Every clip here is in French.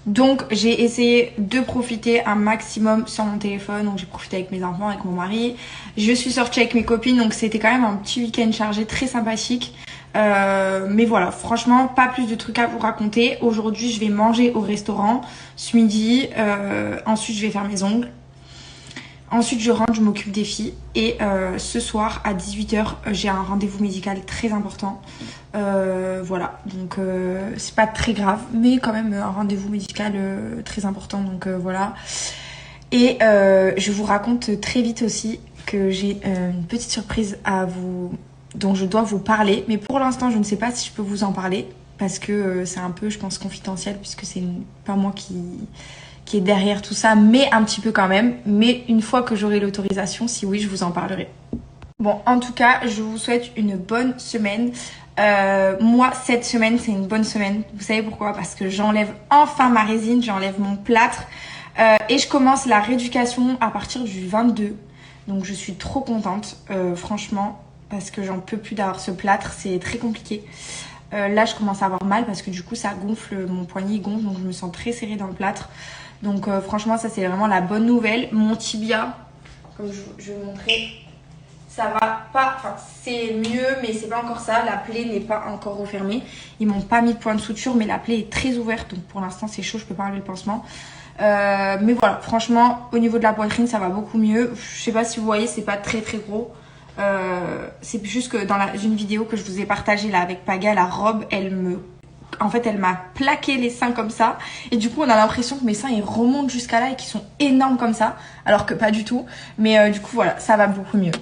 Donc j'ai essayé de profiter un maximum sur mon téléphone. Donc j'ai profité avec mes enfants, avec mon mari. Je suis sortie avec mes copines, donc c'était quand même un petit week-end chargé, très sympathique. Mais voilà, franchement, pas plus de trucs à vous raconter. Aujourd'hui, je vais manger au restaurant ce midi. Ensuite, je vais faire mes ongles. Ensuite, je rentre, je m'occupe des filles. Et ce soir, à 18h, j'ai un rendez-vous médical très important. Voilà, donc c'est pas très grave, mais quand même un rendez-vous médical très important. Donc voilà. Et je vous raconte très vite aussi que j'ai une petite surprise à vous, dont je dois vous parler. Mais pour l'instant, je ne sais pas si je peux vous en parler parce que c'est un peu, je pense, confidentiel puisque c'est pas moi qui est derrière tout ça, mais un petit peu quand même. Mais une fois que j'aurai l'autorisation, si oui, je vous en parlerai. Bon, en tout cas, je vous souhaite une bonne semaine. Moi, cette semaine, c'est une bonne semaine. Vous savez pourquoi? Parce que j'enlève enfin ma résine, j'enlève mon plâtre. Et je commence la rééducation à partir du 22. Donc je suis trop contente, franchement, parce que j'en peux plus d'avoir ce plâtre, c'est très compliqué. Là, je commence à avoir mal parce que du coup, ça gonfle, mon poignet gonfle, donc je me sens très serrée dans le plâtre. Donc franchement, ça c'est vraiment la bonne nouvelle. Mon tibia, comme je vais vous montrer, ça va pas, enfin c'est mieux, mais c'est pas encore ça. La plaie n'est pas encore refermée. Ils m'ont pas mis de point de suture, mais la plaie est très ouverte, donc pour l'instant c'est chaud, je peux pas enlever le pansement. Mais voilà, franchement, au niveau de la poitrine, ça va beaucoup mieux. Je sais pas si vous voyez, c'est pas très très gros. C'est juste que dans une vidéo que je vous ai partagée là avec Paga, la robe, en fait, elle m'a plaqué les seins comme ça. Et du coup, on a l'impression que mes seins, ils remontent jusqu'à là et qu'ils sont énormes comme ça. Alors que pas du tout. Mais du coup, voilà, ça va beaucoup mieux.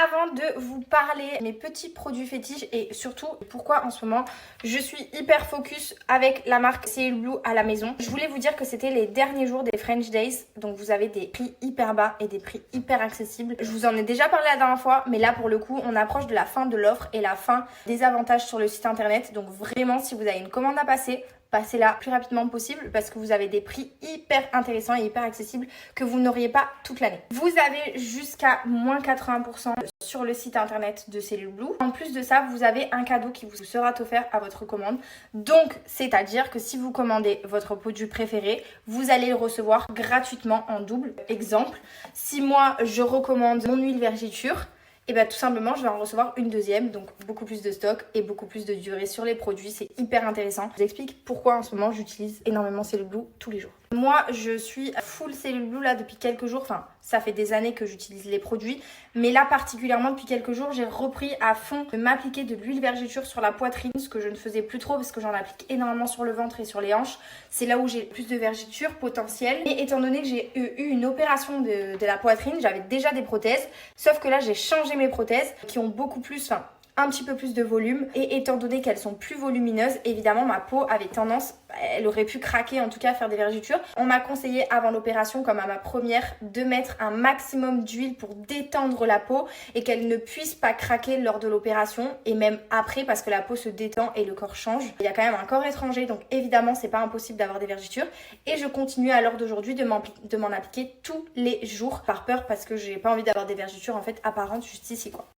Avant de vous parler de mes petits produits fétiches et surtout pourquoi en ce moment je suis hyper focus avec la marque Cellule Blue à la maison, je voulais vous dire que c'était les derniers jours des French Days, donc vous avez des prix hyper bas et des prix hyper accessibles. Je vous en ai déjà parlé la dernière fois, mais là pour le coup on approche de la fin de l'offre et la fin des avantages sur le site internet, donc vraiment si vous avez une commande à passer, passez-la le plus rapidement possible parce que vous avez des prix hyper intéressants et hyper accessibles que vous n'auriez pas toute l'année. Vous avez jusqu'à moins 80% sur le site internet de Cellule Blue. En plus de ça, vous avez un cadeau qui vous sera offert à votre commande. Donc, c'est-à-dire que si vous commandez votre produit préféré, vous allez le recevoir gratuitement en double. Exemple, si moi je recommande mon huile vergiture, et bien tout simplement je vais en recevoir une deuxième, donc beaucoup plus de stock et beaucoup plus de durée sur les produits, c'est hyper intéressant. Je vous explique pourquoi en ce moment j'utilise énormément Cellule Blue tous les jours. Moi je suis full Cellule Blue là depuis quelques jours, enfin ça fait des années que j'utilise les produits, mais là particulièrement depuis quelques jours j'ai repris à fond de m'appliquer de l'huile vergiture sur la poitrine, ce que je ne faisais plus trop parce que j'en applique énormément sur le ventre et sur les hanches. C'est là où j'ai plus de vergetures potentielles. Et étant donné que j'ai eu une opération de la poitrine, j'avais déjà des prothèses, sauf que là j'ai changé mes prothèses qui ont beaucoup plus, enfin un petit peu plus de volume, et étant donné qu'elles sont plus volumineuses, évidemment ma peau avait tendance, elle aurait pu craquer, en tout cas faire des vergetures. On m'a conseillé avant l'opération, comme à ma première, de mettre un maximum d'huile pour détendre la peau et qu'elle ne puisse pas craquer lors de l'opération et même après, parce que la peau se détend et le corps change. Il y a quand même un corps étranger, donc évidemment c'est pas impossible d'avoir des vergetures, et je continue à l'heure d'aujourd'hui de m'en appliquer tous les jours par peur, parce que j'ai pas envie d'avoir des vergetures en fait apparentes juste ici quoi.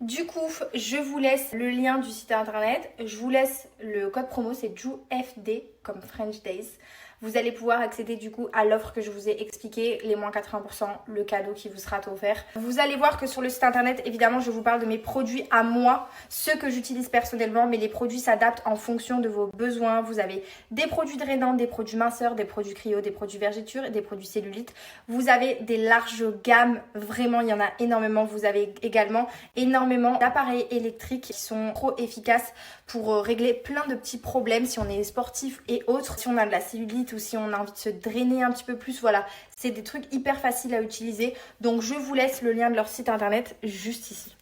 Du coup, je vous laisse le lien du site internet, je vous laisse le code promo, c'est JUFD comme French Days. Vous allez pouvoir accéder du coup à l'offre que je vous ai expliqué, les moins 80%, le cadeau qui vous sera offert. Vous allez voir que sur le site internet, évidemment, je vous parle de mes produits à moi, ceux que j'utilise personnellement, mais les produits s'adaptent en fonction de vos besoins. Vous avez des produits drainants, des produits minceurs, des produits cryo, des produits vergetures et des produits cellulite. Vous avez des larges gammes, vraiment, il y en a énormément. Vous avez également énormément d'appareils électriques qui sont trop efficaces pour régler plein de petits problèmes si on est sportif et autres, si on a de la cellulite ou si on a envie de se drainer un petit peu plus, voilà, c'est des trucs hyper faciles à utiliser. Donc je vous laisse le lien de leur site internet juste ici.